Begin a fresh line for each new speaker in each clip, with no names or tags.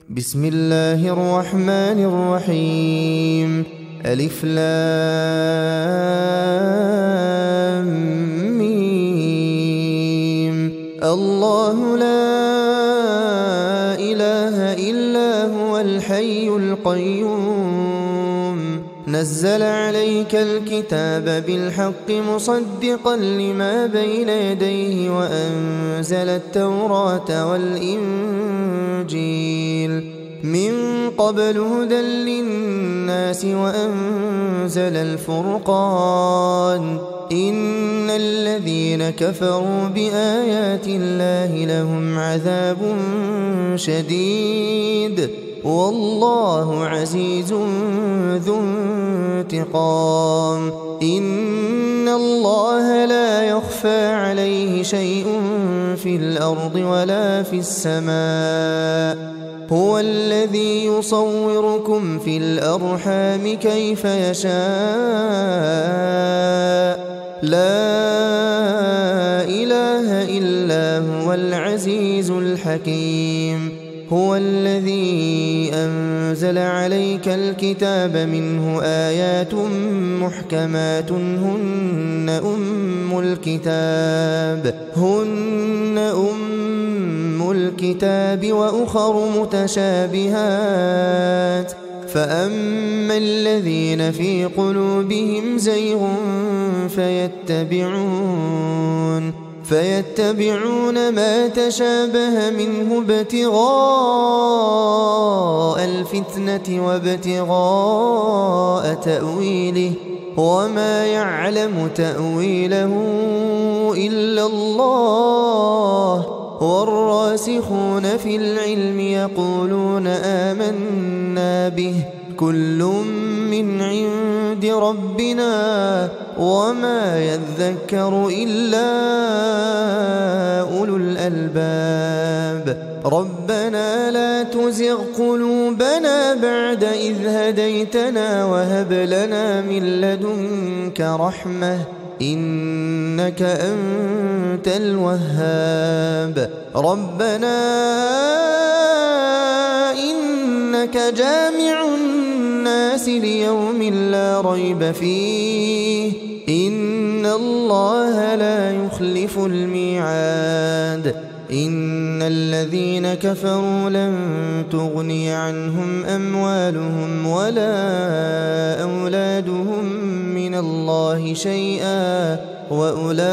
بسم الله الرحمن الرحيم. ألف لام ميم. الله لا إله إلا هو الحي القيوم نزل عليك الكتاب بالحق مصدقا لما بين يديه وأنزل التوراة والإنجيل من قبل هدى للناس وأنزل الفرقان إن الذين كفروا بآيات الله لهم عذاب شديد والله عزيز ذو انتقام. إن الله لا يخفى عليه شيء في الأرض ولا في السماء هو الذي يصوركم في الأرحام كيف يشاء لا إله إلا هو العزيز الحكيم. هو الذي أنزل عليك الكتاب منه آيات محكمات هن أم الكتاب وأخر متشابهات فأما الذين في قلوبهم زيغ فيتبعون ما تشابه منه ابتغاء الفتنة وابتغاء تأويله وما يعلم تأويله إلا الله والراسخون في العلم يقولون آمنا به كل من عند ربنا وما يذكر إلا أولو الألباب. ربنا لا تزغ قلوبنا بعد إذ هديتنا وهب لنا من لدنك رحمة إنك أنت الوهاب. ربنا إنك جامع الناس ليوم لا ريب فيه إن الله لا يخلف الميعاد. إن الذين كفروا لن تغني عنهم أموالهم ولا أولادهم من الله شيئا وأولئك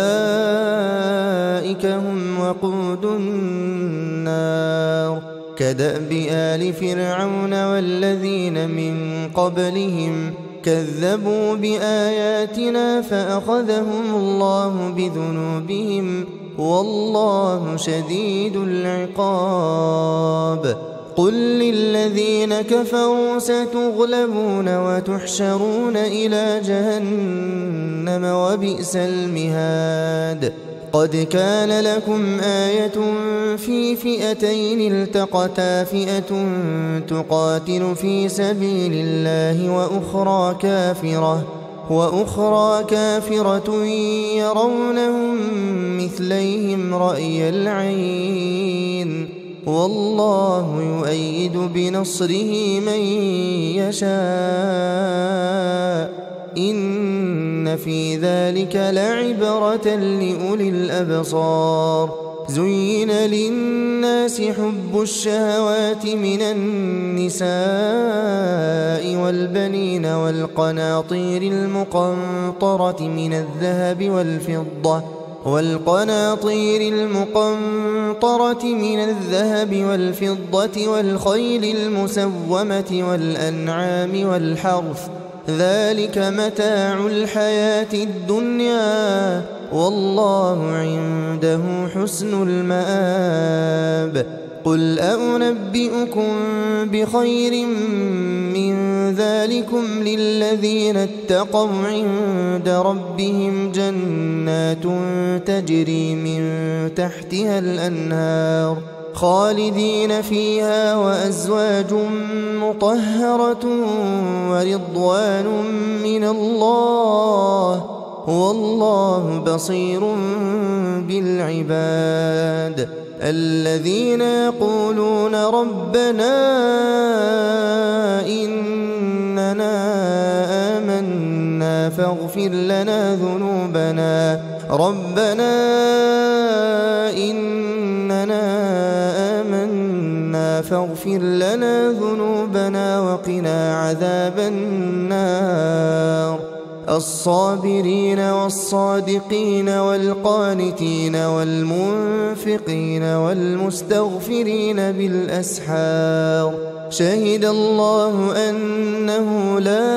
هم وقود النار. كدأب آل فرعون والذين من قبلهم كذبوا بآياتنا فأخذهم الله بذنوبهم والله شديد العقاب. قل للذين كفروا ستغلبون وتحشرون إلى جهنم وبئس المهاد. قد كان لكم آية في فئتين التقتا فئة تقاتل في سبيل الله وأخرى كافرة يرونهم مثليهم رأي العين والله يؤيد بنصره من يشاء إن في ذلك لعبرة لأولي الأبصار. زين للناس حب الشهوات من النساء والبنين والقناطير المقنطرة من الذهب والفضة والخيل المسومة والأنعام والحرث ذلك متاع الحياة الدنيا والله عنده حسن المآب. قل أنبئكم بخير من ذلكم للذين اتقوا عند ربهم جنات تجري من تحتها الأنهار خالدين فيها وأزواج مطهرة ورضوان من الله والله بصير بالعباد. الذين يقولون ربنا إننا آمنا فاغفر لنا ذنوبنا فاغفر لنا ذنوبنا وقنا عذاب النار الصابرين والصادقين والقانتين والمنفقين والمستغفرين بالأسحار شهد الله أنه لا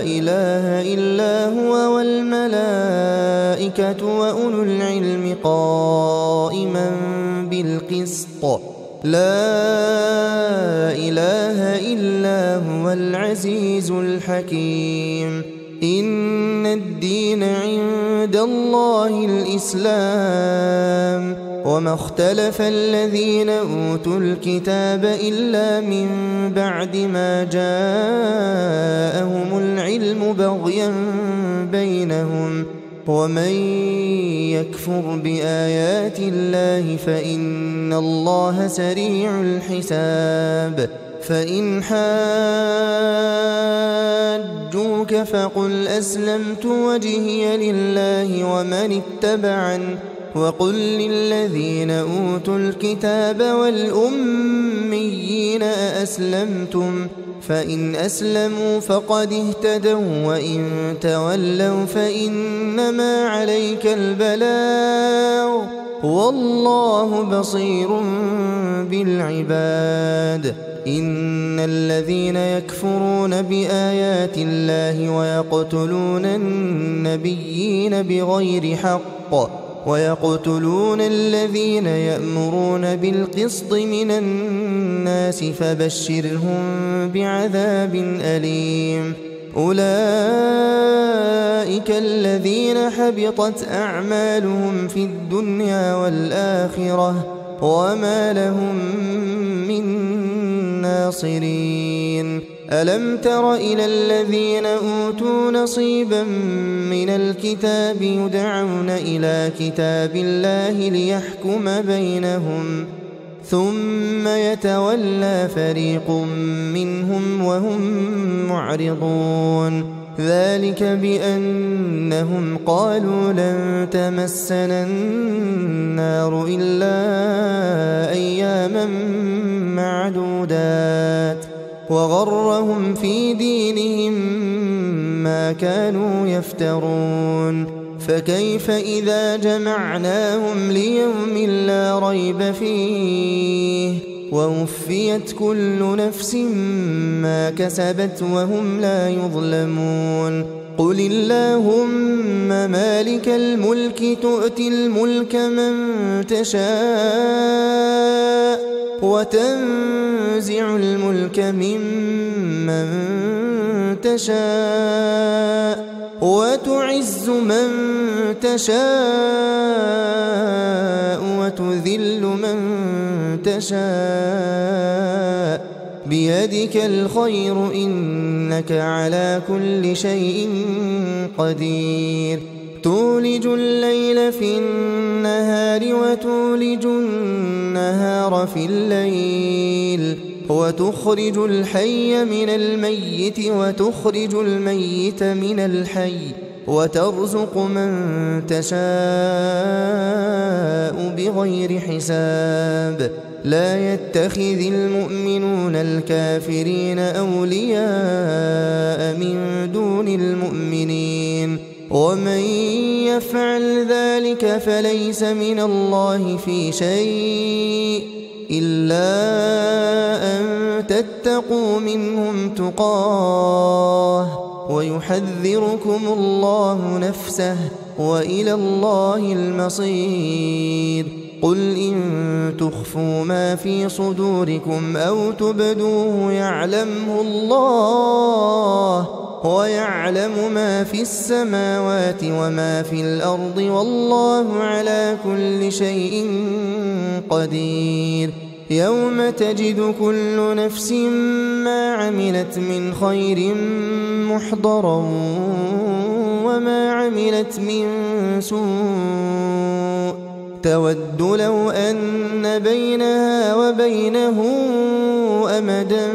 إله إلا هو والملائكة وأولو العلم قائما بالقسط لا إله إلا هو العزيز الحكيم إن الدين عند الله الإسلام وما اختلف الذين أوتوا الكتاب إلا من بعد ما جاءهم العلم بغيا بينهم ومن يكفر بآيات الله فإن الله سريع الحساب فإن حاجوك فقل أسلمت وجهي لله ومن اتبعن وقل للذين أوتوا الكتاب والأميين أأسلمتم فإن أسلموا فقد اهتدوا وإن تولوا فإنما عليك البلاغ والله بصير بالعباد إن الذين يكفرون بآيات الله ويقتلون النبيين بغير حق ويقتلون الذين يأمرون بالقسط من الناس فبشرهم بعذاب أليم أولئك الذين حبطت أعمالهم في الدنيا والآخرة وما لهم من ناصرين ألم تر إلى الذين أوتوا نصيبا من الكتاب يدعون إلى كتاب الله ليحكم بينهم ثم يتولى فريق منهم وهم معرضون ذلك بأنهم قالوا لن تمسنا النار إلا أياما معدودات وغرهم في دينهم ما كانوا يفترون فكيف إذا جمعناهم ليوم لا ريب فيه ووفيت كل نفس ما كسبت وهم لا يظلمون قل اللهم مالك الملك تؤتي الملك من تشاء وتنزع الملك ممن تشاء وتعز من تشاء وتذل من تشاء بيدك الخير إنك على كل شيء قدير تولج الليل في النهار وتولج النهار في الليل وتخرج الحي من الميت وتخرج الميت من الحي وترزق من تشاء بغير حساب لا يتخذ المؤمنون الكافرين أولياء من دون المؤمنين ومن يفعل ذلك فليس من الله في شيء إلا أن تتقوا منهم تقاه ويحذركم الله نفسه وإلى الله المصير قل إن تخفوا ما في صدوركم أو تبدوه يعلمه الله ويعلم ما في السماوات وما في الأرض والله على كل شيء قدير يوم تجد كل نفس ما عملت من خير محضرا وما عملت من سوء تود لو أن بينها وبينه أمدا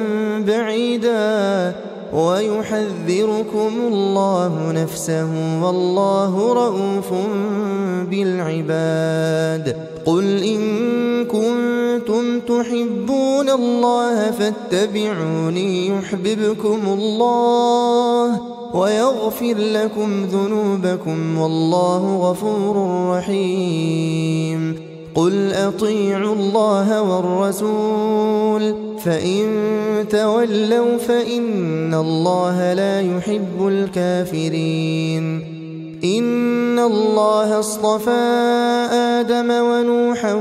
بعيدا ويحذركم الله نفسه والله رءوف بالعباد. قل إن كنتم تحبون الله فاتبعوني يحببكم الله ويغفر لكم ذنوبكم والله غفور رحيم. قل أطيعوا الله والرسول فإن تولوا فإن الله لا يحب الكافرين. إن الله اصطفى آدم ونوحا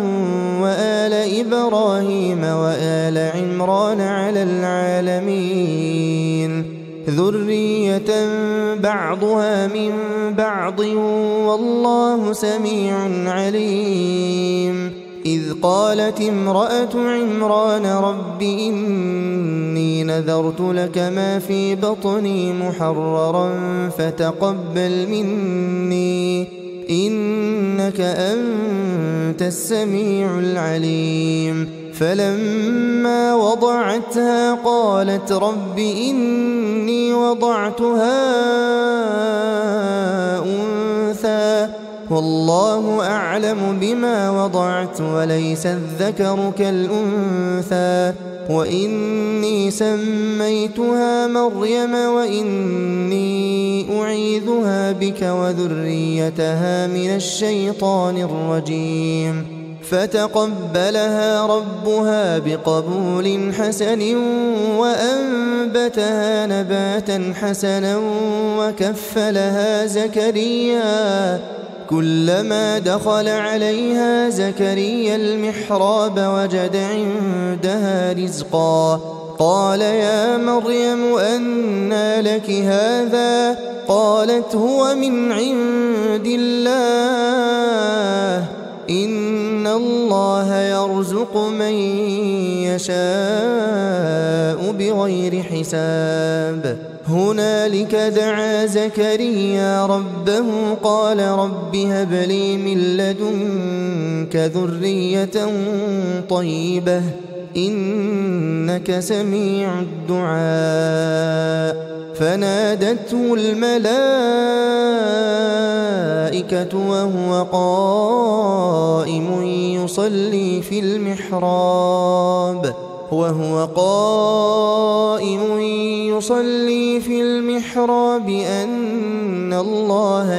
وآل إبراهيم وآل عمران على العالمين ذرية بعضها من بعض والله سميع عليم. إذ قالت امرأة عمران رب إني نذرت لك ما في بطني محررا فتقبل مني إنك أنت السميع العليم. فلما وضعتها قالت رب إني وضعتها أنثى والله أعلم بما وضعت وليس الذكر كالأنثى وإني سميتها مريم وإني أعيذها بك وذريتها من الشيطان الرجيم. فتقبلها ربها بقبول حسن وأنبتها نباتا حسنا وكفلها زكريا. كلما دخل عليها زكريا المحراب وجد عندها رزقا قال يا مريم أنى لك هذا قالت هو من عند الله إن الله يرزق من يشاء بغير حساب. هنالك دعا زكريا ربه قال رب هب لي من لدنك ذرية طيبة إنك سميع الدعاء. فنادته الملائكة وهو قائم يصلي في المحراب أن الله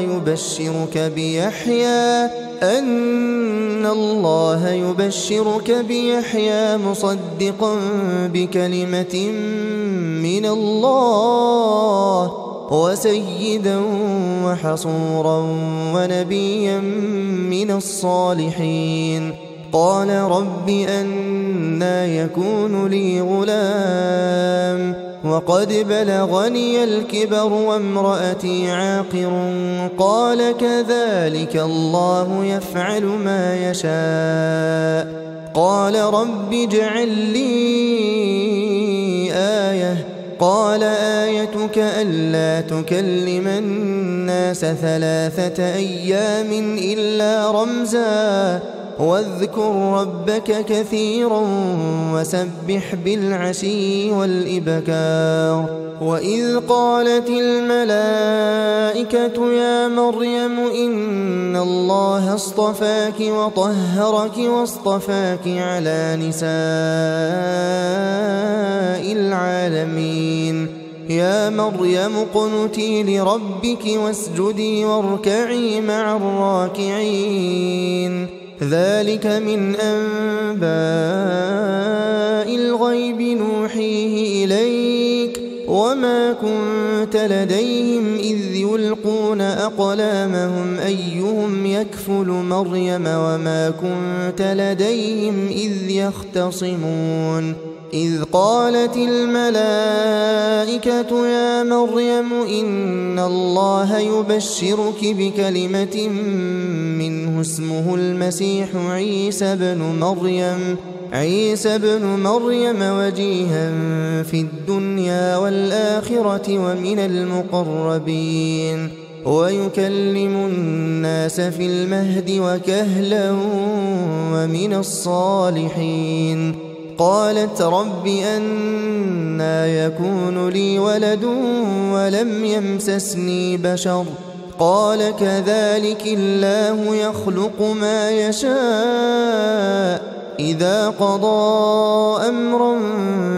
يبشرك بيحيى مصدقا بكلمة من الله وسيدا وحصورا ونبيا من الصالحين. قال رب أنى يكون لي غلام وقد بلغني الكبر وامرأتي عاقر قال كذلك الله يفعل ما يشاء. قال رب اجعل لي آية قال آيتك ألا تكلم الناس 3 أيام إلا رمزا واذكر ربك كثيرا وسبح بالعشي والإبكار. وإذ قالت الملائكة يا مريم إن الله اصطفاك وطهرك واصطفاك على نساء العالمين. يا مريم اقنتي لربك واسجدي واركعي مع الراكعين. ذلك من أنباء الغيب نوحيه إليك وما كنت لديهم إذ يلقون أقلامهم أيهم يكفل مريم وما كنت لديهم إذ يختصمون. إذ قالت الملائكة يا مريم إن الله يبشرك بكلمة منه اسمه المسيح عيسى بن مريم وجيها في الدنيا والآخرة ومن المقربين. ويكلم الناس في المهد وكهلا ومن الصالحين. قالت رب أنى يكون لي ولد ولم يمسسني بشر قال كذلك الله يخلق ما يشاء إذا قضى أمرا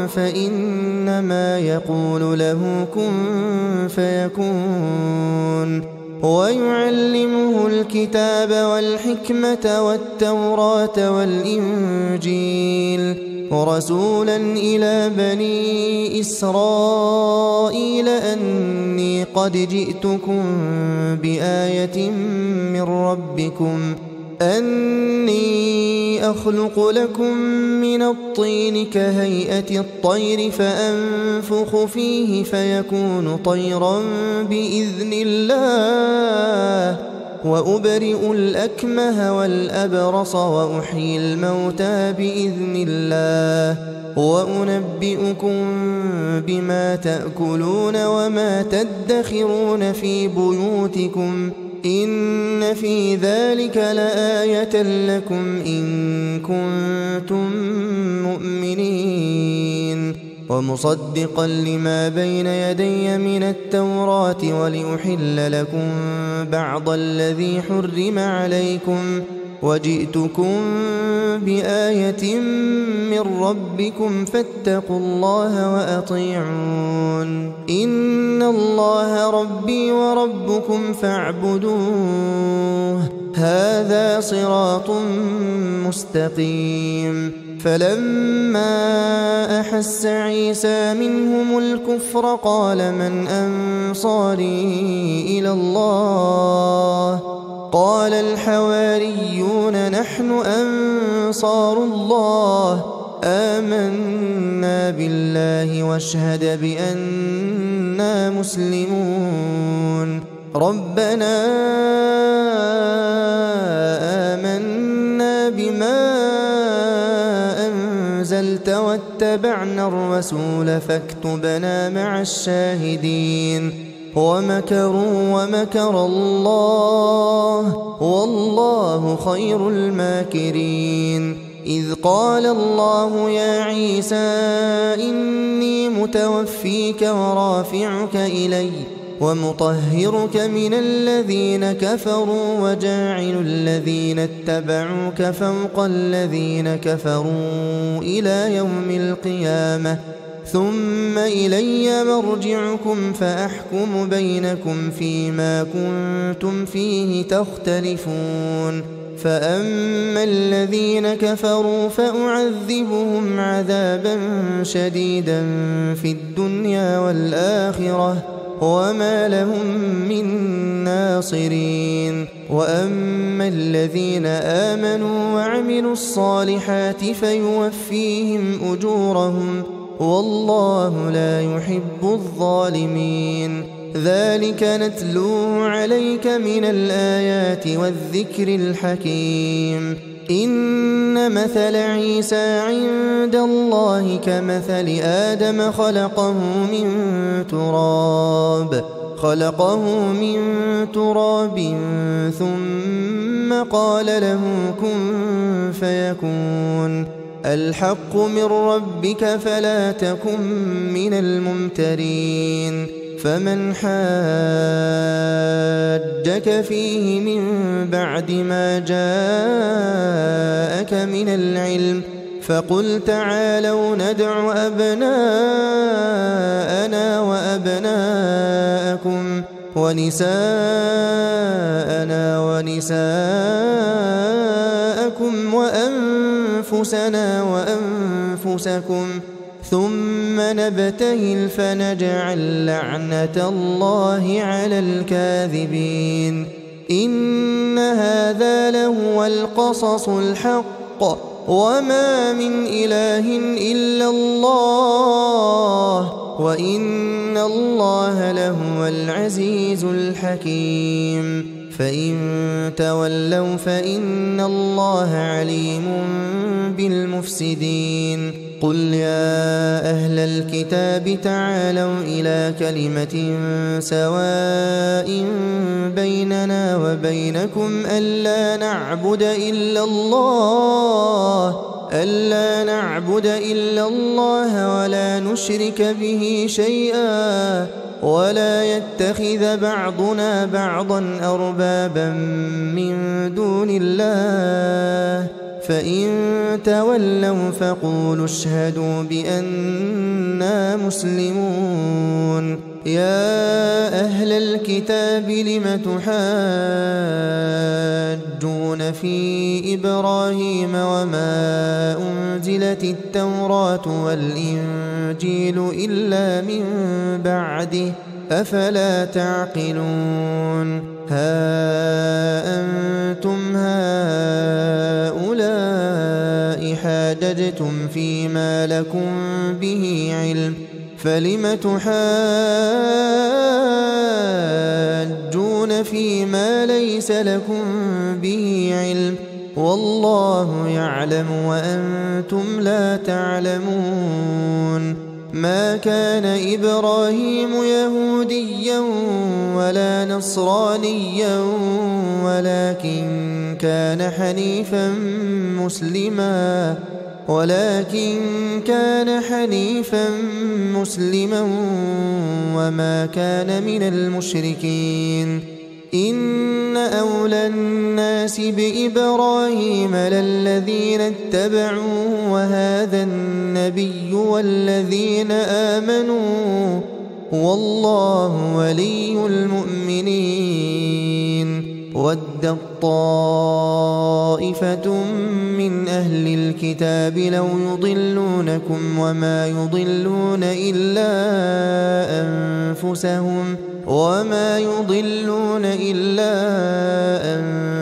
فإنما يقول له كن فيكون. ويعلمه الكتاب والحكمة والتوراة والإنجيل ورسولا إلى بني إسرائيل أني قد جئتكم بآية من ربكم أني أخلق لكم من الطين كهيئة الطير فأنفخ فيه فيكون طيرا بإذن الله وأبرئ الأكمه والأبرص وأحيي الموتى بإذن الله وأنبئكم بما تأكلون وما تدخرون في بيوتكم إن في ذلك لآية لكم إن كنتم مؤمنين. ومصدقا لما بين يدي من التوراة ولأحل لكم بعض الذي حرم عليكم وجئتكم بآية من ربكم فاتقوا الله وأطيعون إن الله ربي وربكم فاعبدوه هذا صراط مستقيم. فلما أحس عيسى منهم الكفر قال من أنصاري إلى الله قال الحواريون نحن أنصار الله آمنا بالله واشهد بأننا مسلمون. ربنا آمنا بما أنزلت واتبعنا الرسول فاكتبنا مع الشاهدين. ومكروا ومكر الله والله خير الماكرين. إذ قال الله يا عيسى إني متوفيك ورافعك إلي ومطهرك من الذين كفروا وجاعل الذين اتبعوك فوق الذين كفروا إلى يوم القيامة ثم إلي مرجعكم فأحكم بينكم فيما كنتم فيه تختلفون. فأما الذين كفروا فأعذبهم عذابا شديدا في الدنيا والآخرة وما لهم من ناصرين. وأما الذين آمنوا وعملوا الصالحات فيوفيهم أجورهم والله لا يحب الظالمين. ذلك نتلوه عليك من الآيات والذكر الحكيم. إن مثل عيسى عند الله كمثل آدم خلقه من تراب ثم قال له كن فيكون. الحق من ربك فلا تكن من الممترين. فمن حاجك فيه من بعد ما جاءك من العلم فقل تعالوا ندع أبناءنا وأبناءكم ونساءنا ونساءكم وأنفسنا وأنفسكم ثم نبتهل فنجعل لعنة الله على الكاذبين. إن هذا لهو القصص الحق وما من إله إلا الله وإن الله لهو العزيز الحكيم. فإن تولوا فإن الله عليم بالمفسدين. قل يا أهل الكتاب تعالوا إلى كلمة سواء بيننا وبينكم ألا نعبد إلا الله ولا نشرك به شيئا ولا يتخذ بعضنا بعضا أربابا من دون الله فإن تولوا فقولوا اشهدوا بأننا مسلمون يا أهل الكتاب لم تحاجون في إبراهيم وما أنزلت التوراة والإنجيل إلا من بعده أفلا تعقلون ها أنتم هؤلاء حاججتم فيما لكم به علم فلم تحاجون فيما ليس لكم به علم والله يعلم وأنتم لا تعلمون ما كان إبراهيم يهوديا ولا نصرانيا ولكن كان حنيفا مسلما وما كان من المشركين إن أولى الناس بإبراهيم للذين اتبعوه وهذا النبي والذين آمنوا والله ولي المؤمنين ودت طائفة من أهل الكتاب لو يضلونكم وما يضلون إلا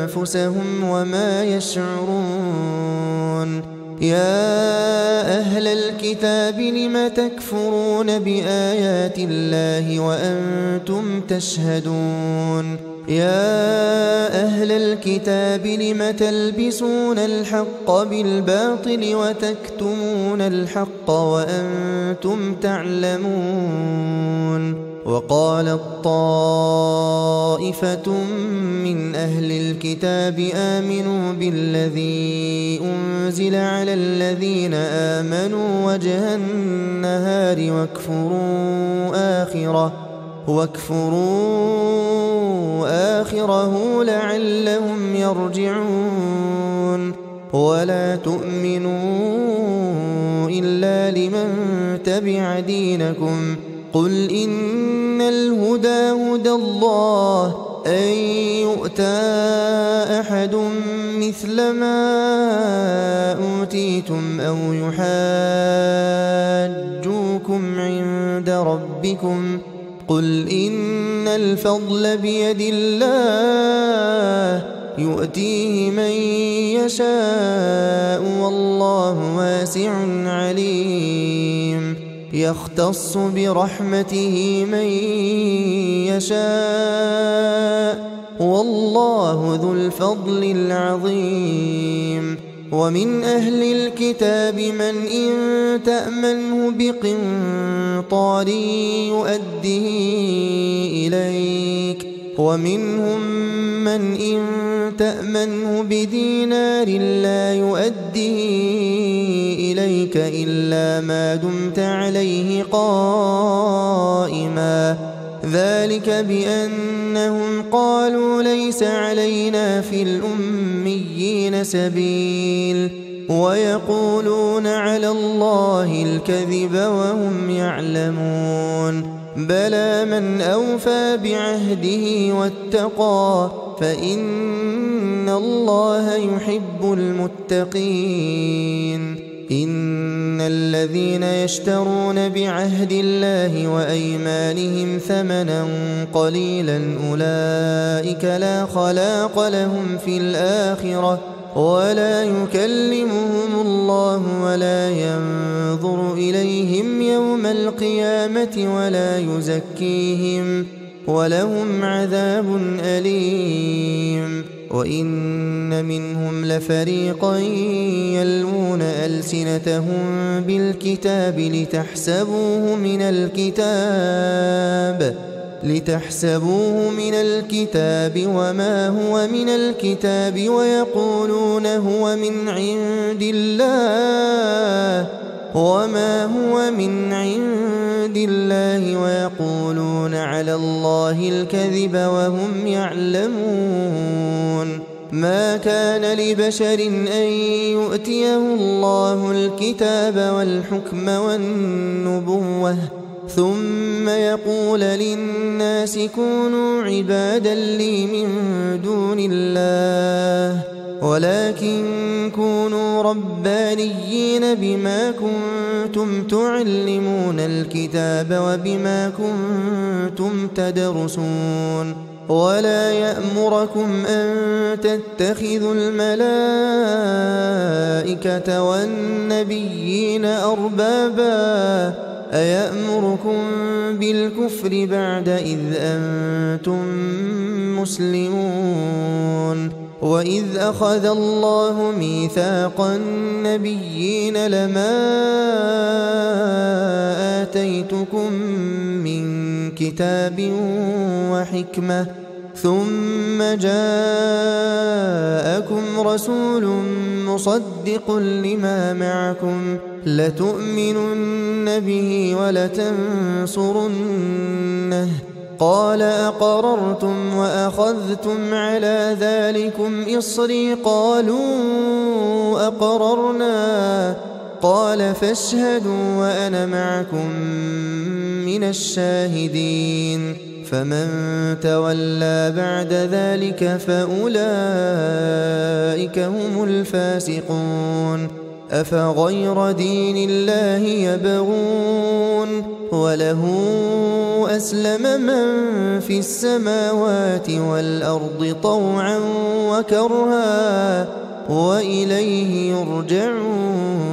أنفسهم وما يشعرون يا أهل الكتاب لم تكفرون بآيات الله وأنتم تشهدون يا أهل الكتاب لم تلبسون الحق بالباطل وتكتمون الحق وأنتم تعلمون وقالت طائفة من أهل الكتاب آمنوا بالذي أنزل على الذين آمنوا وجه النهار واكفروا آخره لعلهم يرجعون ولا تؤمنوا إلا لمن تبع دينكم قل إن الهدى هدى الله أن يؤتى أحد مثل ما أوتيتم أو يحاجوكم عند ربكم قل إن الفضل بيد الله يؤتيه من يشاء والله واسع عليم يختص برحمته من يشاء والله ذو الفضل العظيم ومن أهل الكتاب من إن تأمنه بقنطار يؤده إليك ومنهم من إن تأمنه بدينار لا يؤده إليك إلا ما دمت عليه قائما ذلك بأنهم قالوا ليس علينا في الأميين سبيل ويقولون على الله الكذب وهم يعلمون بلى من أوفى بعهده واتقى فإن الله يحب المتقين إن الذين يشترون بعهد الله وأيمانهم ثمنا قليلا أولئك لا خلاق لهم في الآخرة ولا يكلمهم الله ولا ينظر إليهم يوم القيامة ولا يزكيهم ولهم عذاب أليم وإن منهم لفريقا يلوون ألسنتهم بالكتاب لتحسبوه من الكتاب وما هو من الكتاب ويقولون هو من عند الله ويقولون على الله الكذب وهم يعلمون. ما كان لبشر أن يؤتيه الله الكتاب والحكم والنبوة ثم يقول للناس كونوا عبادا لي من دون الله ولكن كونوا ربانيين بما كنتم تعلمون الكتاب وبما كنتم تدرسون. ولا يأمركم أن تتخذوا الملائكة والنبيين أربابا أيأمركم بالكفر بعد إذ أنتم مسلمون. وإذ أخذ الله ميثاق النبيين لما آتيتكم من كتاب وحكمة ثم جاءكم رسول مصدق لما معكم لتؤمنن به ولتنصرنه قال أقررتم وأخذتم على ذلكم إصري قالوا أقررنا قال فاشهدوا وأنا معكم من الشاهدين. فمن تولى بعد ذلك فأولئك هم الفاسقون. أفغير دين الله يبغون وله أسلم من في السماوات والأرض طوعا وكرها وإليه يرجعون.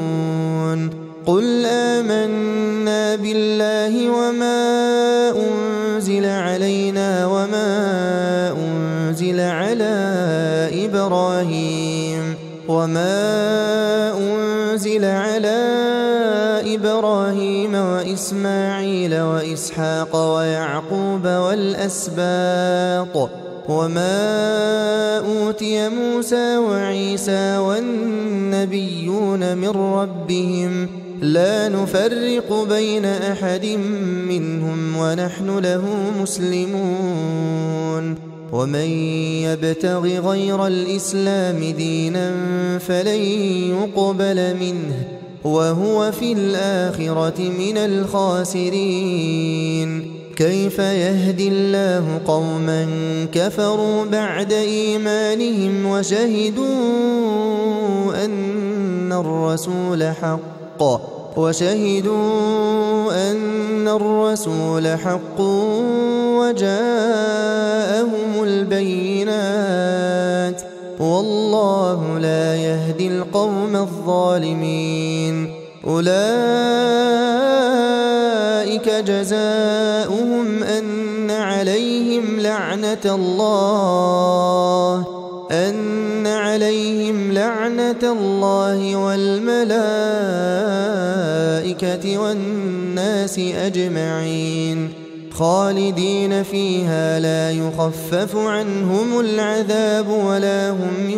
قل آمنا بالله وما أنزل علينا وما أنزل على إبراهيم وإسماعيل وإسحاق ويعقوب والأسباط وما أوتي موسى وعيسى والنبيون من ربهم لا نفرق بين أحد منهم ونحن له مسلمون. ومن يبتغ غير الإسلام دينا فلن يقبل منه وهو في الآخرة من الخاسرين. كيف يهدي الله قوما كفروا بعد إيمانهم وشهدوا أن الرسول حق وجاءهم البينات والله لا يهدي القوم الظالمين. أولئك جزاؤهم أن عليهم لعنة الله والملائكة والناس أجمعين خالدين فيها لا يخفف عنهم العذاب ولا هم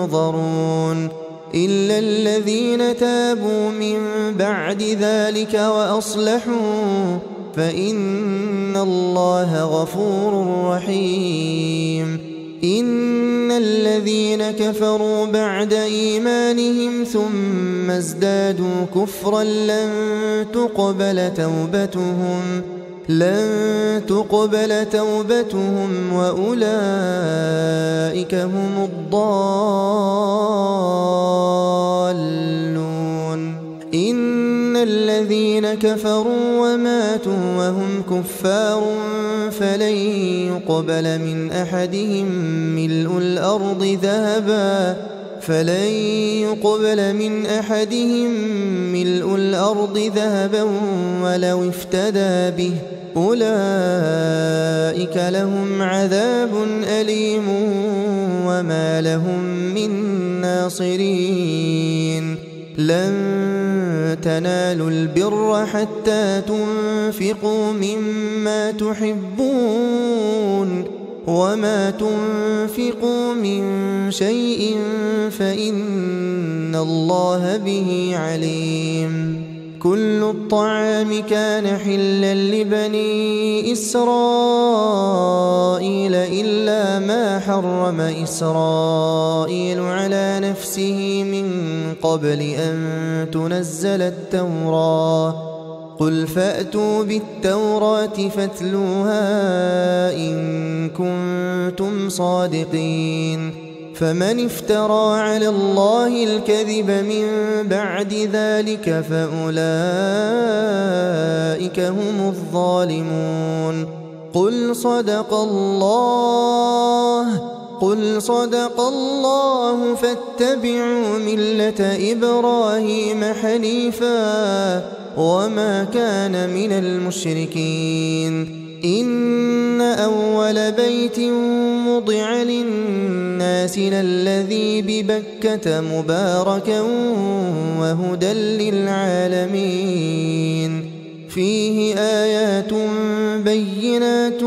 ينظرون إلا الذين تابوا من بعد ذلك وأصلحوا فإن الله غفور رحيم. إن الذين كفروا بعد إيمانهم ثم ازدادوا كفرا لن تقبل توبتهم وأولئك هم الضالون. إن الذين كفروا وماتوا وهم كفار فلن يقبل من أحدهم ملء الأرض ذهبا فلن يقبل من أحدهم ملء الأرض ذهبا ولو افتدى به أولئك لهم عذاب أليم وما لهم من ناصرين لن تنالوا البر حتى تنفقوا مما تحبون وما تنفقوا من شيء فإن الله به عليم كل الطعام كان حلا لبني إسرائيل إلا ما حرم إسرائيل على نفسه من قبل أن تنزل التوراة قل فأتوا بالتوراة فاتلوها إن كنتم صادقين فمن افترى على الله الكذب من بعد ذلك فأولئك هم الظالمون قل صدق الله فاتبعوا ملة إبراهيم حنيفا وما كان من المشركين إن أول بيت وضع للناس للذي ببكة مباركا وهدى للعالمين فيه آيات بينات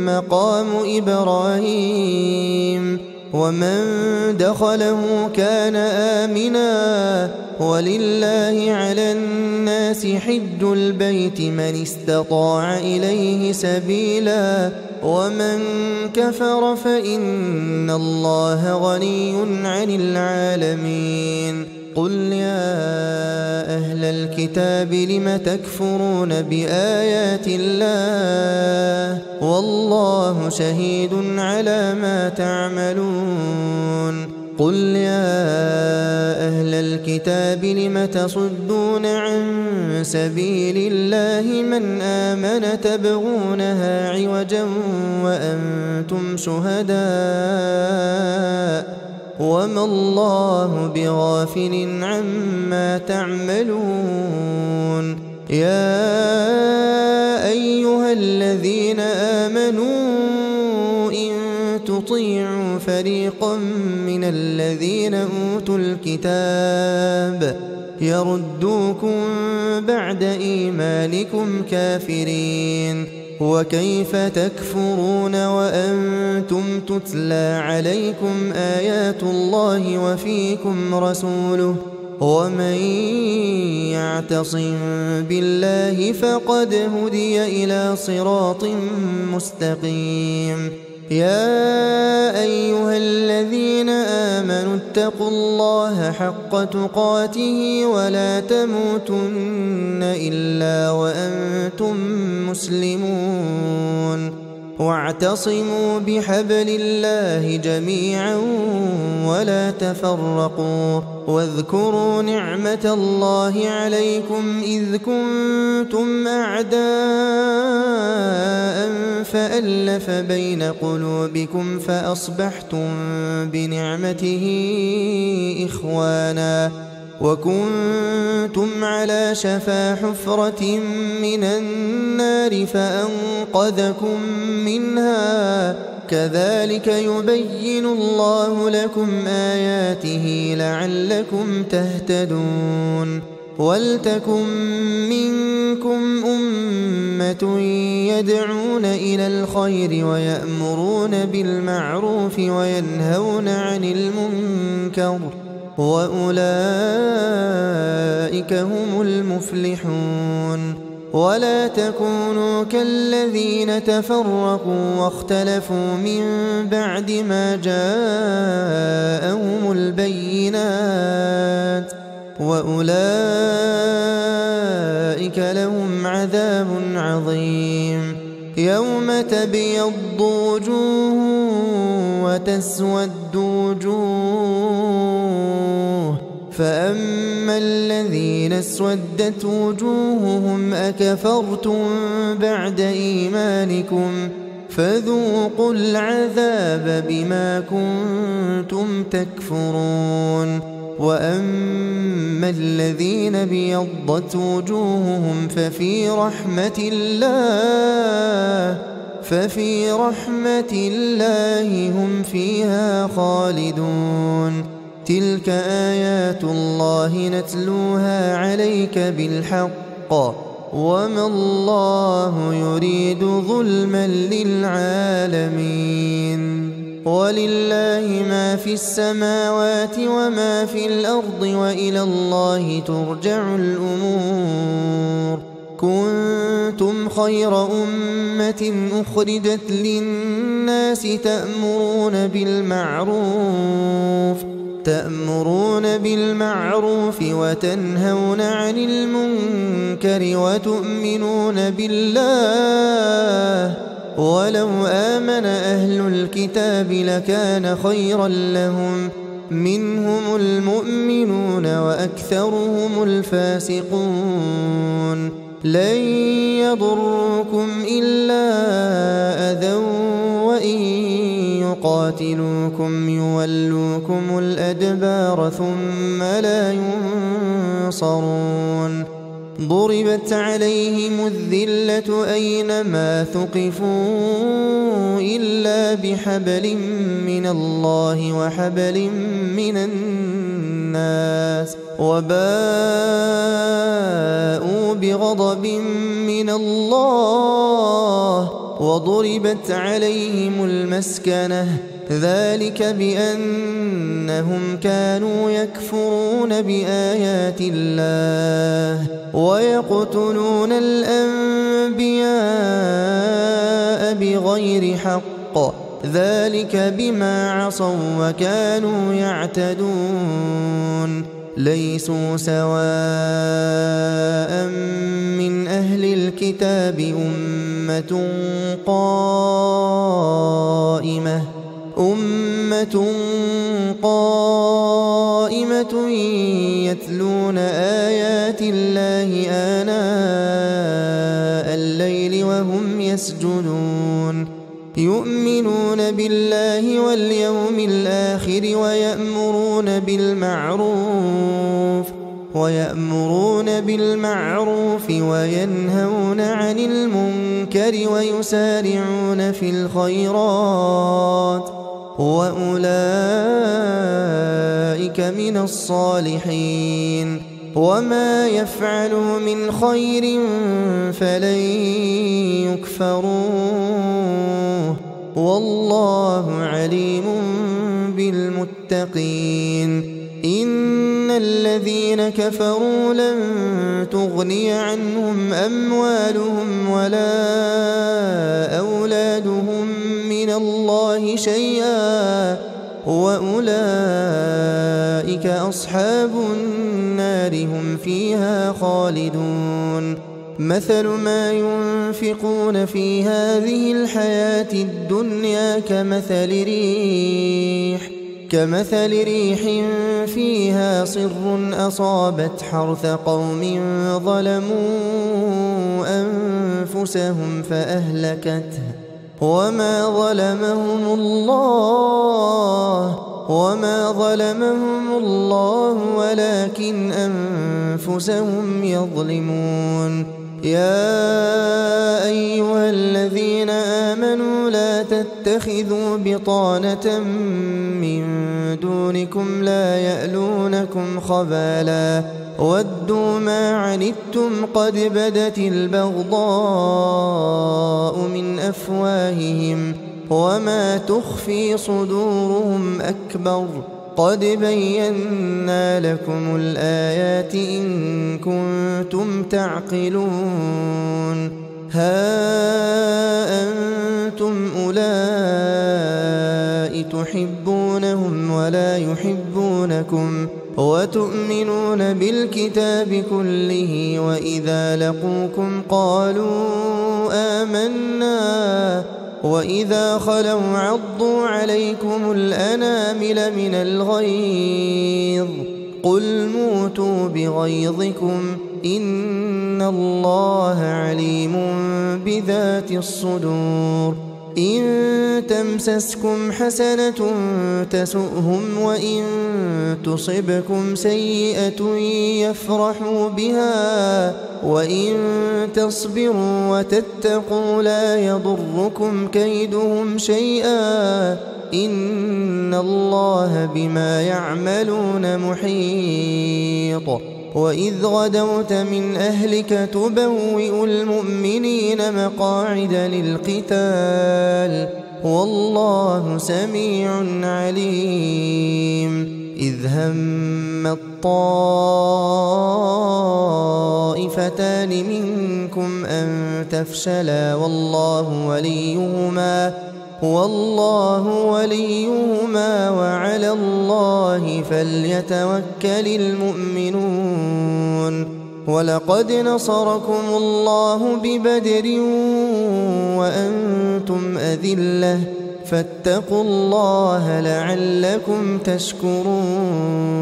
مقام إبراهيم ومن دخله كان آمنا ولله على الناس حج البيت من استطاع إليه سبيلا ومن كفر فإن الله غني عن العالمين قل يا أهل الكتاب لم تكفرون بآيات الله والله شهيد على ما تعملون قل يا أهل الكتاب لم تصدون عن سبيل الله من آمن تبغونها عوجا وأنتم شهداء وما الله بغافل عما تعملون يا أيها الذين آمنوا إن تطيعوا فريقا من الذين أوتوا الكتاب يردوكم بعد إيمانكم كافرين وكيف تكفرون وأنتم تتلى عليكم آيات الله وفيكم رسوله ومن يعتصم بالله فقد هدي إلى صراط مستقيم يا أيها الذين آمنوا اتقوا الله حق تقاته ولا تموتن إلا وأنتم مسلمون واعتصموا بحبل الله جميعا ولا تفرقوا واذكروا نعمة الله عليكم إذ كنتم أعداء فألف بين قلوبكم فأصبحتم بنعمته إخوانا وكنتم على شفا حفرة من النار فأنقذكم منها كذلك يبين الله لكم آياته لعلكم تهتدون ولتكن منكم أمة يدعون إلى الخير ويأمرون بالمعروف وينهون عن المنكر وأولئك هم المفلحون ولا تكونوا كالذين تفرقوا واختلفوا من بعد ما جاءهم البينات وأولئك لهم عذاب عظيم يوم تبيض وجوه وتسود وجوه فأما الذين اسودت وجوههم أكفرتم بعد إيمانكم فذوقوا العذاب بما كنتم تكفرون. وأما الذين ابيضت وجوههم ففي رحمة الله هم فيها خالدون. تلك آيات الله نتلوها عليك بالحق وما الله يريد ظلما للعالمين. ولله ما في السماوات وما في الأرض وإلى الله ترجع الأمور. كنتم خير أمة أخرجت للناس تأمرون بالمعروف وتنهون عن المنكر وتؤمنون بالله. ولو آمن أهل الكتاب لكان خيرا لهم منهم المؤمنون وأكثرهم الفاسقون. لن يضروكم إلا أذى وإن يقاتلوكم يولوكم الأدبار ثم لا ينصرون. ضربت عليهم الذلة أينما ثقفوا إلا بحبل من الله وحبل من الناس وباءوا بغضب من الله وضربت عليهم المسكنة ذلك بأنهم كانوا يكفرون بآيات الله ويقتلون الأنبياء بغير حق ذلك بما عصوا وكانوا يعتدون. ليسوا سواء من أهل الكتاب أمة قائمة يتلون آيات الله آناء الليل وهم يسجدون. يؤمنون بالله واليوم الآخر ويأمرون بالمعروف وينهون عن المنكر ويسارعون في الخيرات وأولئك من الصالحين. وما يفعلوا من خير فلن يكفروه والله عليم بالمتقين. إن الذين كفروا لن تغني عنهم أموالهم ولا أولادهم من الله شيئا وأولئك أصحاب النار هم فيها خالدون. مثل ما ينفقون في هذه الحياة الدنيا كمثل ريح فيها صر أصابت حرث قوم ظلموا أنفسهم فأهلكته وما ظلمهم الله ولكن أنفسهم يظلمون. يا أيها الذين آمنوا لا تتخذوا بطانة من دونكم لا يألونكم خبالا ودوا ما عنتم قد بدت البغضاء من أفواههم وما تخفي صدورهم أكبر قد بينا لكم الآيات إن كنتم تعقلون. ها أنتم أولئك تحبونهم ولا يحبونكم وتؤمنون بالكتاب كله وإذا لقوكم قالوا آمنا وإذا خلوا عضوا عليكم الأنامل من الغيظ قل موتوا بغيظكم إن الله عليم بذات الصدور. إن تمسسكم حسنة تسؤهم وإن تصبكم سيئة يفرحوا بها وإن تصبروا وتتقوا لا يضركم كيدهم شيئا إن الله بما يعملون محيط. وإذ غدوت من أهلك تبوئ المؤمنين مقاعد للقتال والله سميع عليم. إذ هم الطائفتان منكم أن تفشلا والله وليهما وعلى الله فليتوكل المؤمنون. ولقد نصركم الله ببدر وأنتم أذلة فاتقوا الله لعلكم تشكرون.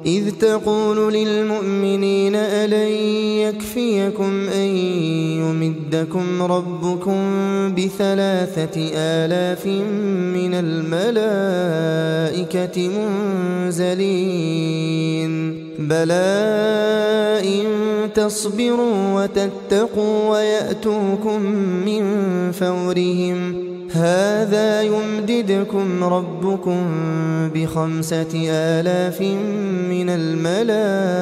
إذ تقول للمؤمنين ألن يكفيكم أن يمدكم ربكم ب3,000 من الملائكة منزلين بلى إن تصبروا وتتقوا ويأتوكم من فورهم هذا يمددكم ربكم ب5,000 من الملائكة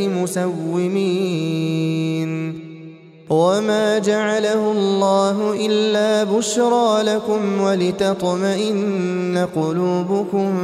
مسومين. وما جعله الله إلا بشرى لكم ولتطمئن قلوبكم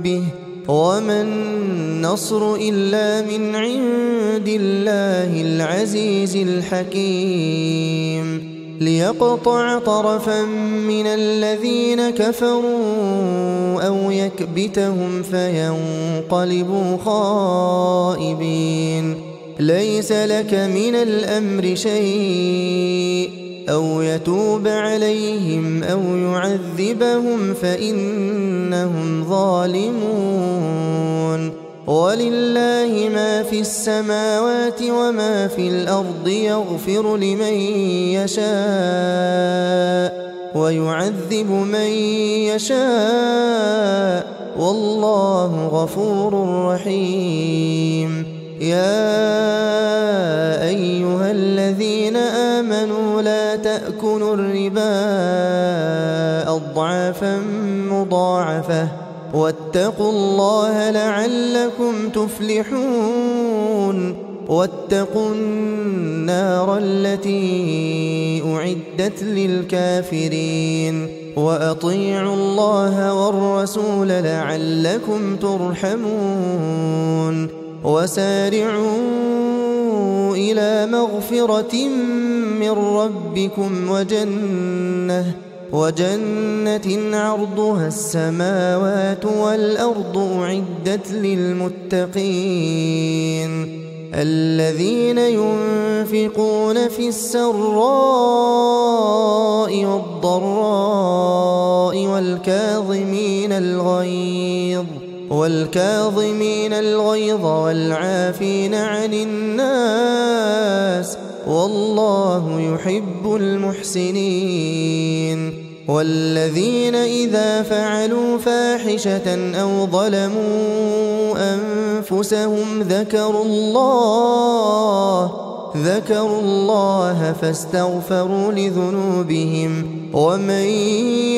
به وما النصر إلا من عند الله العزيز الحكيم. ليقطع طرفا من الذين كفروا أو يكبتهم فينقلبوا خائبين. ليس لك من الأمر شيء أو يتوب عليهم أو يعذبهم فإنهم ظالمون. ولله ما في السماوات وما في الأرض يغفر لمن يشاء ويعذب من يشاء والله غفور رحيم. يا أيها الذين آمنوا لا تأكلوا الربا أضعافا مضاعفة واتقوا الله لعلكم تفلحون. واتقوا النار التي أعدت للكافرين وأطيعوا الله والرسول لعلكم ترحمون. وسارعوا إلى مغفرة من ربكم وجنة عرضها السماوات والأرض أعدت للمتقين الذين ينفقون في السراء والضراء والكاظمين الغيظ والعافين عن الناس والله يحب المحسنين. والذين إذا فعلوا فاحشة أو ظلموا أنفسهم ذكروا الله فاستغفروا لذنوبهم ومن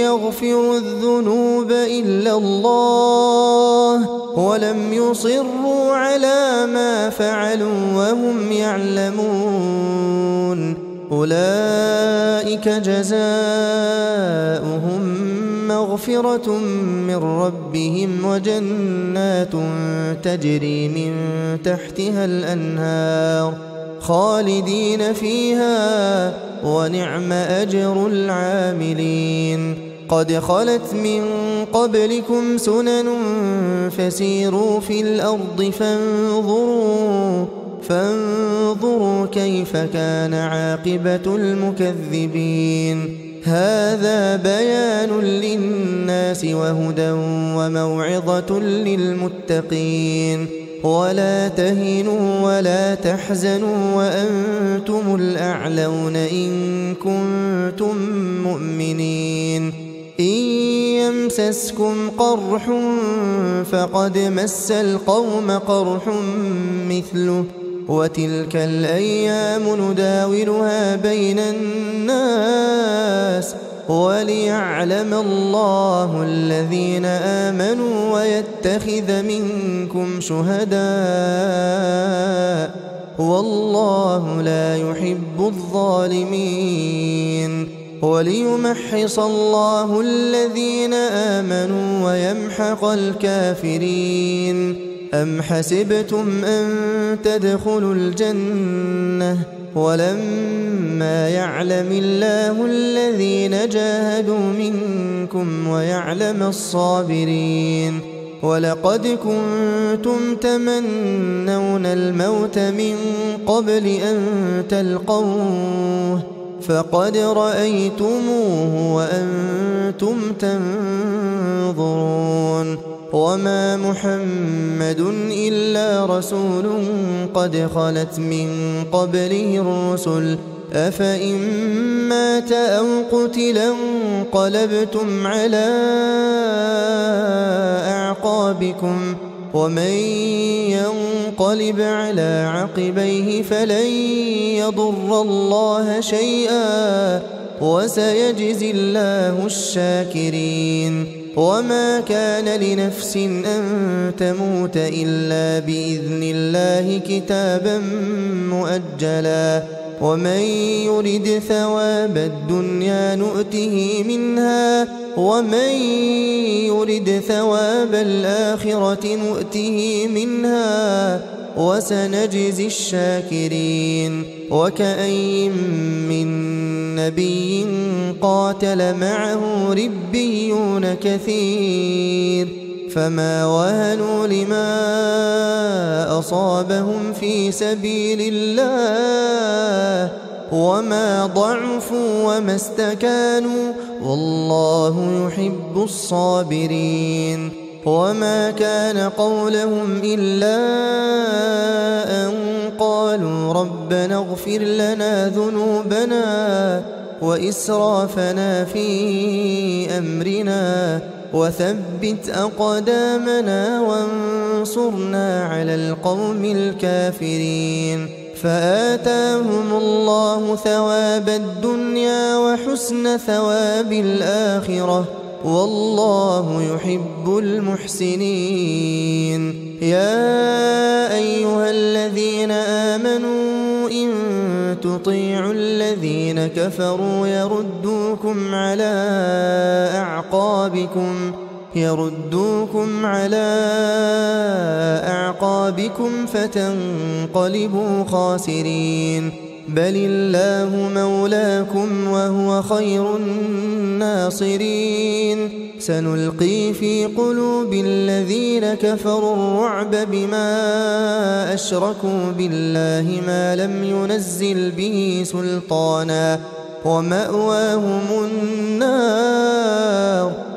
يغفر الذنوب إلا الله ولم يصروا على ما فعلوا وهم يعلمون أولئك جزاؤهم مغفرة من ربهم وجنات تجري من تحتها الأنهار خالدين فيها ونعم أجر العاملين. قد خلت من قبلكم سنن فسيروا في الأرض فانظروا كيف كان عاقبة المكذبين. هذا بيان للناس وهدى وموعظة للمتقين. ولا تهنوا ولا تحزنوا وأنتم الأعلون إن كنتم مؤمنين إن يمسسكم قرح فقد مس القوم قرح مثله وتلك الأيام نداولها بين الناس وليعلم الله الذين آمنوا ويتخذ منكم شهداء والله لا يحب الظالمين وليمحص الله الذين آمنوا ويمحق الكافرين أم حسبتم أن تدخلوا الجنة ولما يعلم الله الذين جاهدوا منكم ويعلم الصابرين ولقد كنتم تمنون الموت من قبل أن تلقوه فقد رأيتموه وأنتم تنظرون وما محمد إلا رسول قد خلت من قبله الرسل أفإن مات أو قتلا انقلبتم على أعقابكم ومن ينقلب على عقبيه فلن يضر الله شيئا وسيجزي الله الشاكرين وما كان لنفس أن تموت إلا بإذن الله كتابا مؤجلا ومن يرد ثواب الدنيا نؤته منها ومن يرد ثواب الآخرة نؤته منها وسنجزي الشاكرين وكأي من نبي قاتل معه ربيون كثير فما وهنوا لما أصابهم في سبيل الله وما ضعفوا وما استكانوا والله يحب الصابرين وما كان قولهم إلا أن قالوا ربنا اغفر لنا ذنوبنا وإسرافنا في أمرنا وثبت أقدامنا وانصرنا على القوم الكافرين فآتاهم الله ثواب الدنيا وحسن ثواب الآخرة والله يحب المحسنين يا أيها الذين آمنوا إن تطيعوا الذين كفروا يردوكم على أعقابكم فتنقلبوا خاسرين بل الله مولاكم وهو خير الناصرين سنلقي في قلوب الذين كفروا الرعب بما أشركوا بالله ما لم ينزل به سلطانا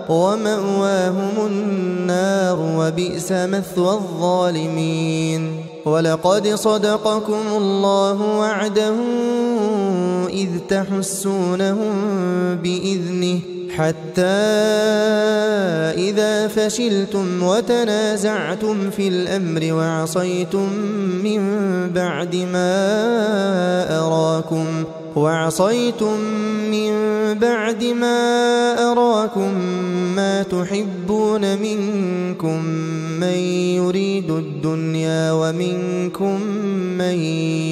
ومأواهم النار وبئس مثوى الظالمين ولقد صدقكم الله وعده إذ تحسونهم بإذنه حتى إذا فشلتم وتنازعتم في الأمر وعصيتم من بعد ما أراكم ما تحبون منكم من يريد الدنيا ومنكم من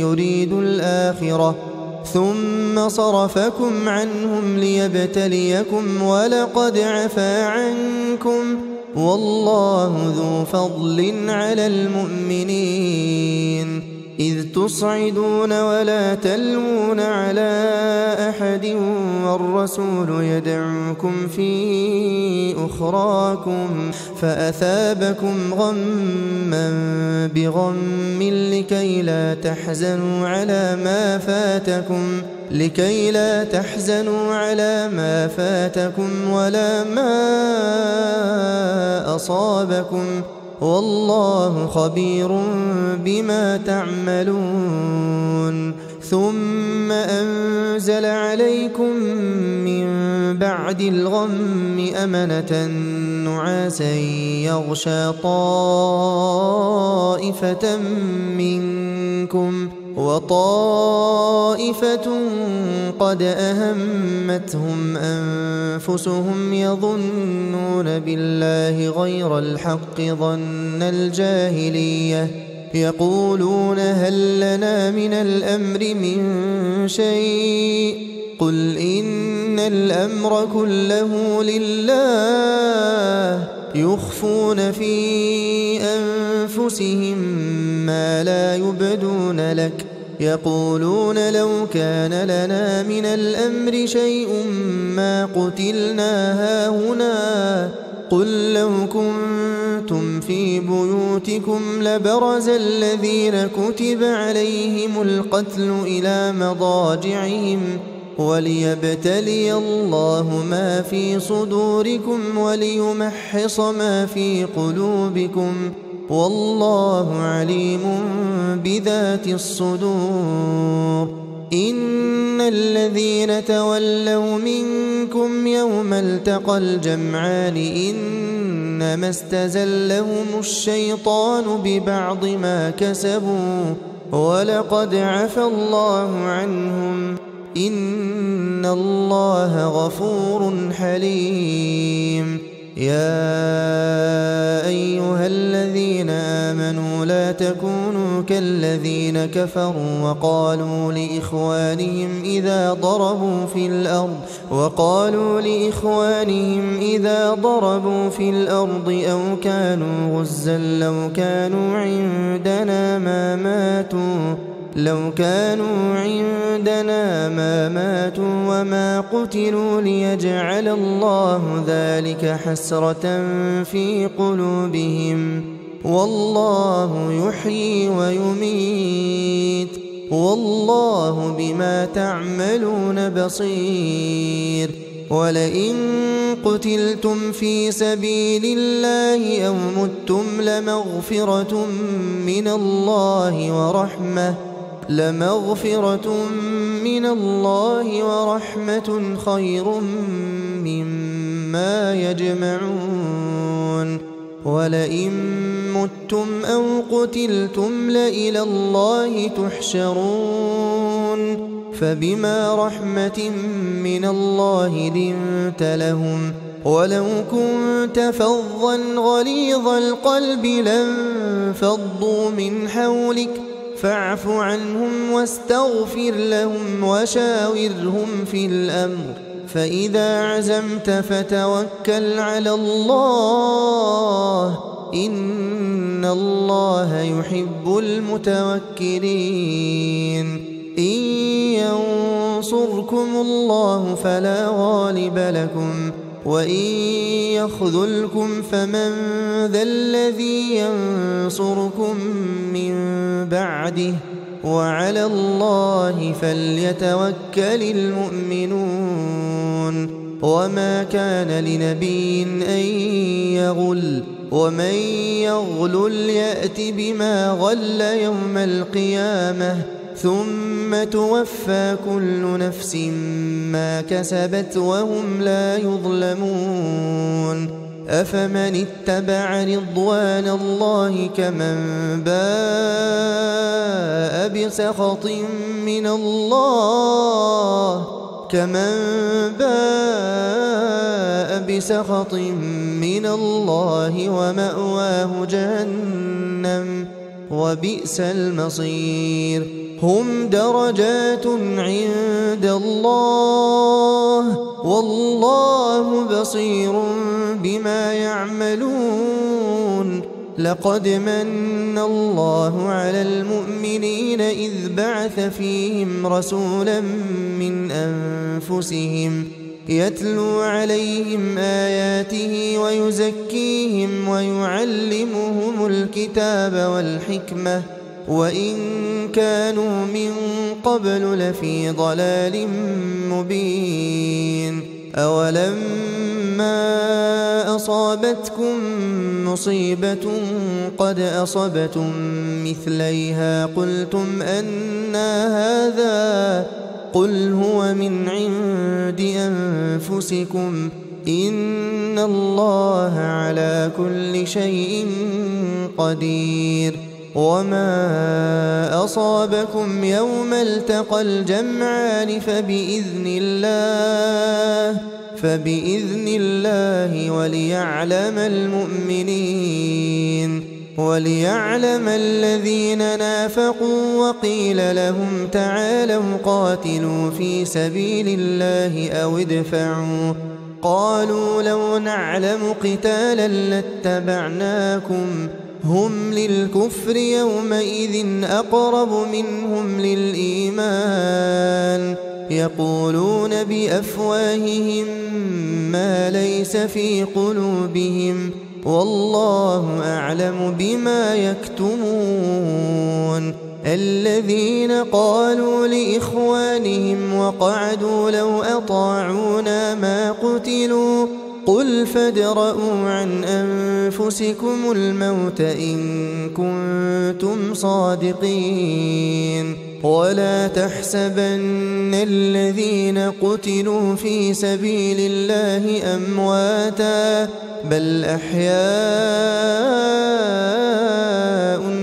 يريد الآخرة ثم صرفكم عنهم ليبتليكم ولقد عفا عنكم والله ذو فضل على المؤمنين إذ تصعدون ولا تلوون على أحد والرسول يدعوكم في أخراكم فأثابكم غما بغم لكي لا تحزنوا على ما فاتكم ولا ما أصابكم والله خبير بما تعملون ثم أنزل عليكم من بعد الغم أمنة نعاسا يغشى طائفة منكم وطائفة قد أهمتهم أنفسهم يظنون بالله غير الحق ظن الجاهلية يقولون هل لنا من الأمر من شيء قل إن الأمر كله لله يخفون في أنفسهم ما لا يبدون لك يقولون لو كان لنا من الأمر شيء ما قتلنا هاهنا قل لو كنتم في بيوتكم لبرز الذين كتب عليهم القتل إلى مضاجعهم وليبتلي الله ما في صدوركم وليمحص ما في قلوبكم والله عليم بذات الصدور إن الذين تولوا منكم يوم التقى الجمعان إنما استزلهم الشيطان ببعض ما كسبوا ولقد عفى الله عنهم إن الله غفور حليم يا أيها الذين آمنوا لا تكونوا كالذين كفروا وقالوا لإخوانهم إذا ضربوا في الأرض أو كانوا غزا لو كانوا عندنا ما ماتوا وما قتلوا ليجعل الله ذلك حسرة في قلوبهم والله يحيي ويميت والله بما تعملون بصير ولئن قتلتم في سبيل الله أو متم لمغفرة من الله ورحمة خير مما يجمعون ولئن متم أو قتلتم لإلى الله تحشرون فبما رحمة من الله لنت لهم ولو كنت فظا غليظ القلب لانفضوا من حولك فاعف عنهم واستغفر لهم وشاورهم في الأمر فإذا عزمت فتوكل على الله إن الله يحب المتوكلين إن ينصركم الله فلا غالب لكم وإن يخذلكم فمن ذا الذي ينصركم من بعده وعلى الله فليتوكل المؤمنون وما كان لنبي أن يغل ومن يغلل يأت بما غل يوم القيامة ثم توفى كل نفس ما كسبت وهم لا يظلمون أفمن اتبع رضوان الله كمن باء بسخط من الله ومأواه جهنم وبئس المصير هم درجات عند الله والله بصير بما يعملون لقد من الله على المؤمنين إذ بعث فيهم رسولا من أنفسهم يتلو عليهم آياته ويزكيهم ويعلمهم الكتاب والحكمة وإن كانوا من قبل لفي ضلال مبين أولما أصابتكم مصيبة قد أصبتم مثليها قلتم أنى هذا قل هو من عند أنفسكم إن الله على كل شيء قدير وما أصابكم يوم التقى الجمعان فبإذن الله وليعلم الذين نافقوا وقيل لهم تعالوا قاتلوا في سبيل الله أو ادفعوا قالوا لو نعلم قتالا لاتبعناكم هم للكفر يومئذ أقرب منهم للإيمان يقولون بأفواههم ما ليس في قلوبهم والله أعلم بما يكتمون الذين قالوا لإخوانهم وقعدوا لو أطاعونا ما قتلوا قل فادرءوا عن أنفسكم الموت إن كنتم صادقين ولا تحسبن الذين قتلوا في سبيل الله أمواتا بل أحياء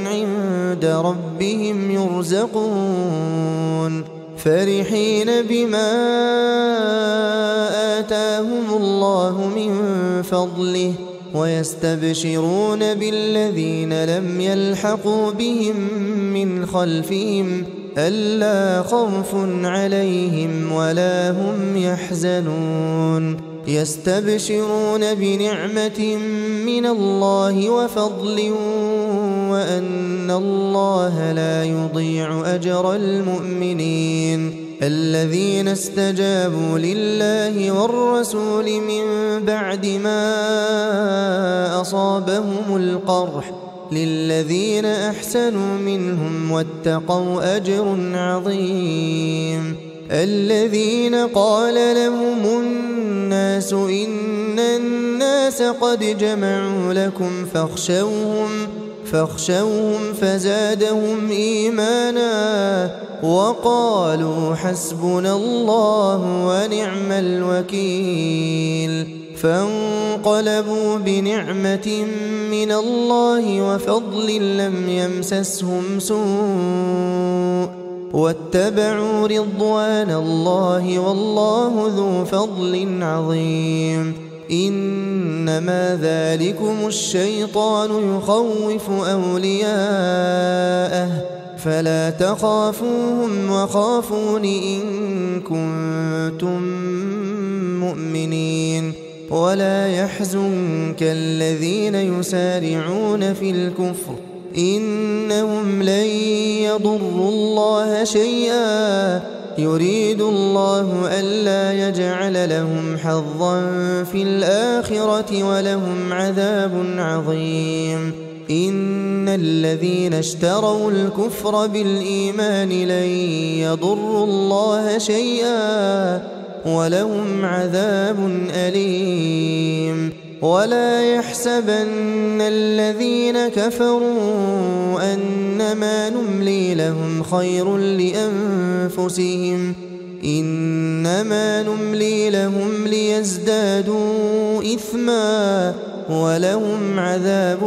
عند ربهم يرزقون فرحين بما آتاهم الله من فضله ويستبشرون بالذين لم يلحقوا بهم من خلفهم ألا خوف عليهم ولا هم يحزنون يستبشرون بنعمة من الله وفضل وأن الله لا يضيع أجر المؤمنين الذين استجابوا لله والرسول من بعد ما أصابهم القرح للذين أحسنوا منهم واتقوا أجر عظيم الذين قال لهم الناس إن الناس قد جمعوا لكم فاخشوهم فزادهم إيمانا وقالوا حسبنا الله ونعم الوكيل فانقلبوا بنعمة من الله وفضل لم يمسسهم سوء واتبعوا رضوان الله والله ذو فضل عظيم إنما ذلكم الشيطان يخوف أولياءه فلا تخافوهم وخافون إن كنتم مؤمنين ولا يحزنك الذين يسارعون في الكفر إنهم لن يضروا الله شيئا يريد الله ألا يجعل لهم حظا في الآخرة ولهم عذاب عظيم إن الذين اشتروا الكفر بالإيمان لن يضروا الله شيئا ولهم عذاب أليم ولا يحسبن الذين كفروا أنما نملي لهم خير لأنفسهم إنما نملي لهم ليزدادوا إثما ولهم عذاب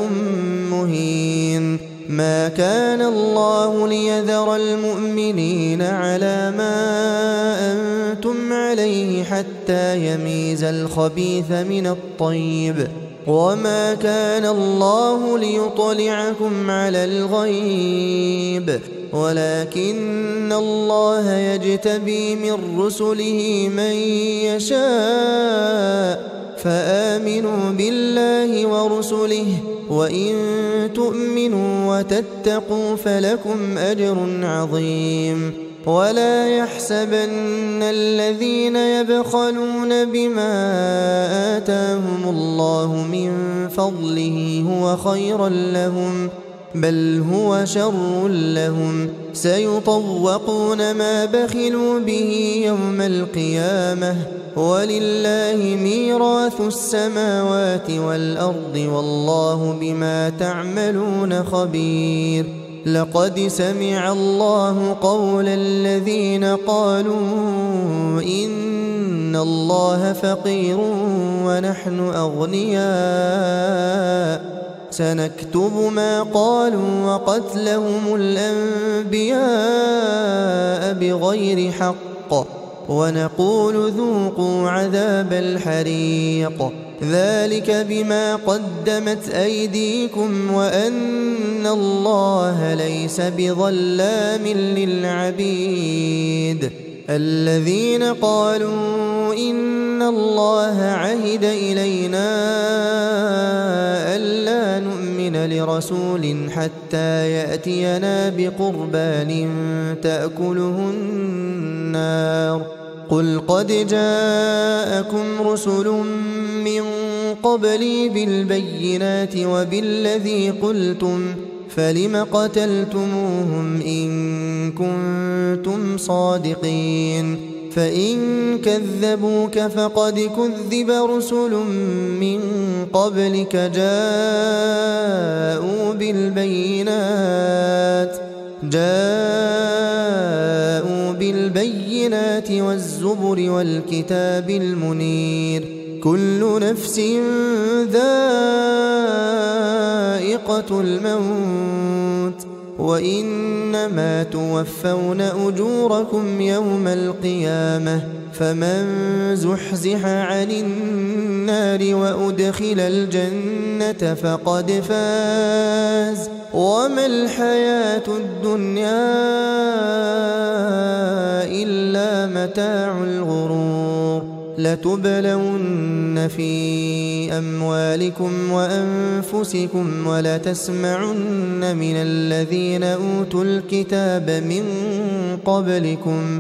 مهين ما كان الله ليذر المؤمنين على ما أنتم عليه حتى يميز الخبيث من الطيب وما كان الله ليطلعكم على الغيب ولكن الله يجتبي من رسله من يشاء فآمنوا بالله ورسله وإن تؤمنوا وتتقوا فلكم أجر عظيم ولا يحسبن الذين يبخلون بما آتاهم الله من فضله هو خيرا لهم بل هو شر لهم سيطوقون ما بخلوا به يوم القيامة ولله ميراث السماوات والأرض والله بما تعملون خبير لقد سمع الله قول الذين قالوا إن الله فقير ونحن أغنياء سنكتب ما قالوا وقتلهم الأنبياء بغير حق ونقول ذوقوا عذاب الحريق ذلك بما قدمت أيديكم وأن الله ليس بظلام للعبيد الذين قالوا إن الله عهد إلينا ألا نؤمن لرسول حتى يأتينا بقربان تأكله النار قل قد جاءكم رسل من قبلي بالبينات وبالذي قلتم فلم قتلتموهم إن كنتم صادقين فإن كذبوك فقد كذب رسل من قبلك جاءوا بالبينات والزبر والكتاب المنير كل نفس ذائقة الموت وإنما توفون أجوركم يوم القيامة فمن زحزح عن النار وأدخل الجنة فقد فاز وما الحياة الدنيا إلا متاع الغرور لتبلون في أموالكم وأنفسكم ولتسمعن من الذين أوتوا الكتاب من قبلكم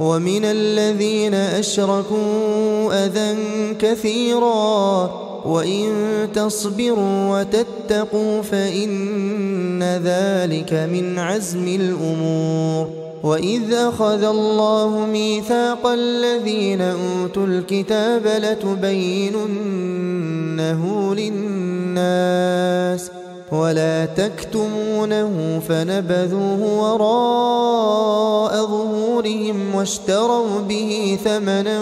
ومن الذين أشركوا أذى كثيرا وإن تصبروا وتتقوا فإن ذلك من عزم الأمور وإذ أخذ الله ميثاق الذين أوتوا الكتاب لتبيننه للناس ولا تكتمونه فنبذوه وراء ظهورهم واشتروا به ثمنا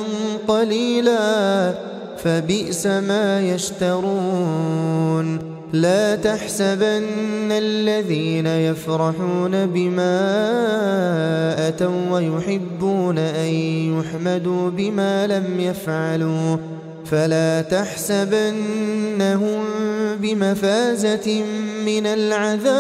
قليلا فبئس ما يشترون لا تحسبن الذين يفرحون بما أتوا ويحبون أن يحمدوا بما لم يفعلوا فلا تحسبنهم بمفازة من العذاب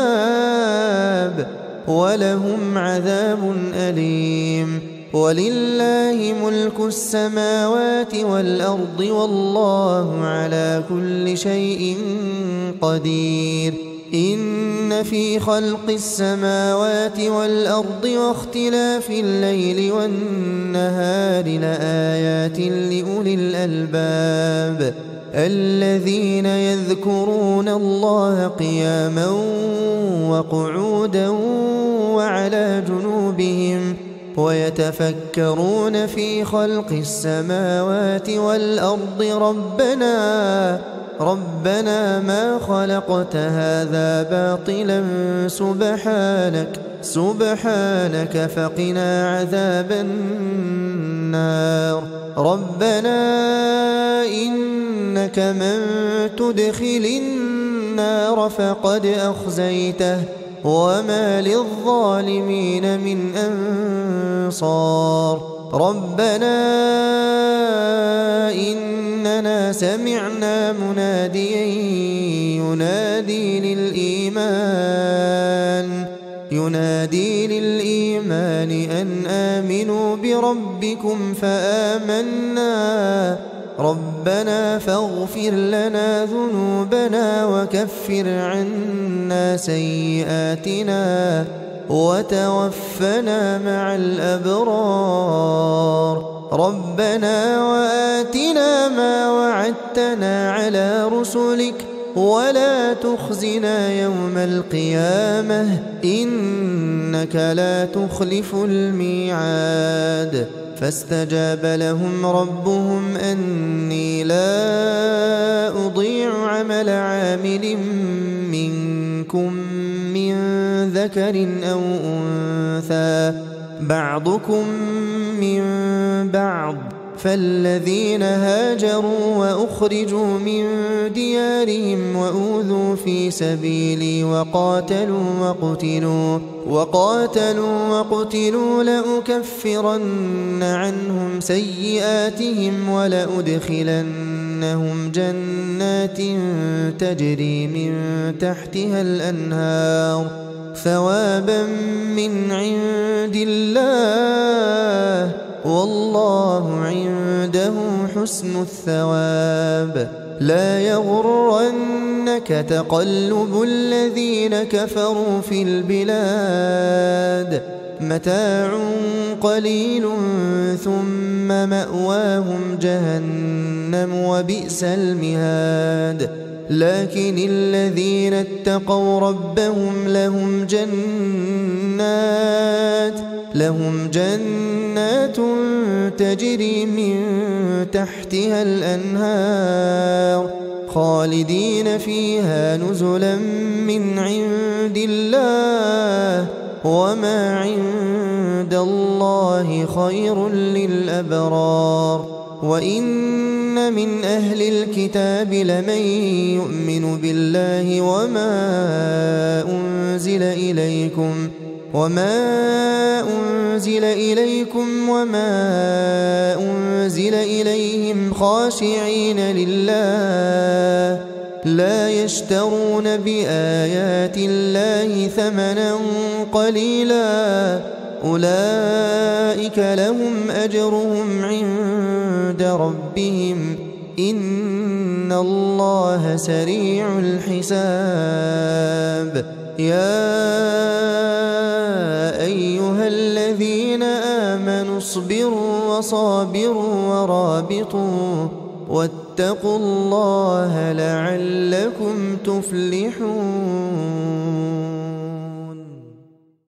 ولهم عذاب أليم ولله ملك السماوات والأرض والله على كل شيء قدير إن في خلق السماوات والأرض واختلاف الليل والنهار لآيات لأولي الألباب الذين يذكرون الله قياما وقعودا وعلى جنوبهم ويتفكرون في خلق السماوات والأرض ربنا ما خلقت هذا باطلا سبحانك فقنا عذاب النار ربنا إنك من تدخل النار فقد أخزيته وما للظالمين من أنصار ربنا إننا سمعنا مناديا ينادي للإيمان أن آمنوا بربكم فآمنا ربنا فاغفر لنا ذنوبنا وكفر عنا سيئاتنا وتوفنا مع الأبرار ربنا وآتنا ما وعدتنا على رسلك ولا تخزنا يوم القيامة إنك لا تخلف الميعاد فاستجاب لهم ربهم أني لا أضيع عمل عامل منكم من ذكر أو أنثى بعضكم من بعض فالذين هاجروا وأخرجوا من ديارهم وأوذوا في سبيلي وقاتلوا وقتلوا لأكفرن عنهم سيئاتهم ولأدخلنهم جنات تجري من تحتها الأنهار ثوابا من عند الله والله عنده حسن الثواب لا يغرنك تقلب الذين كفروا في البلاد متاع قليل ثم مأواهم جهنم وبئس المهاد لكن الذين اتقوا ربهم لهم جنات تجري من تحتها الأنهار خالدين فيها نزلا من عند الله وما عند الله خير للأبرار وإن من أهل الكتاب لمن يؤمن بالله وما أنزل إليكم وما أنزل إليهم خاشعين لله لا يشترون بآيات الله ثمنا قليلا أولئك لهم أجرهم عند ربهم إن الله سريع الحساب يا أيها الذين آمنوا اصبروا وصابروا ورابطوا واتقوا الله لعلكم تفلحون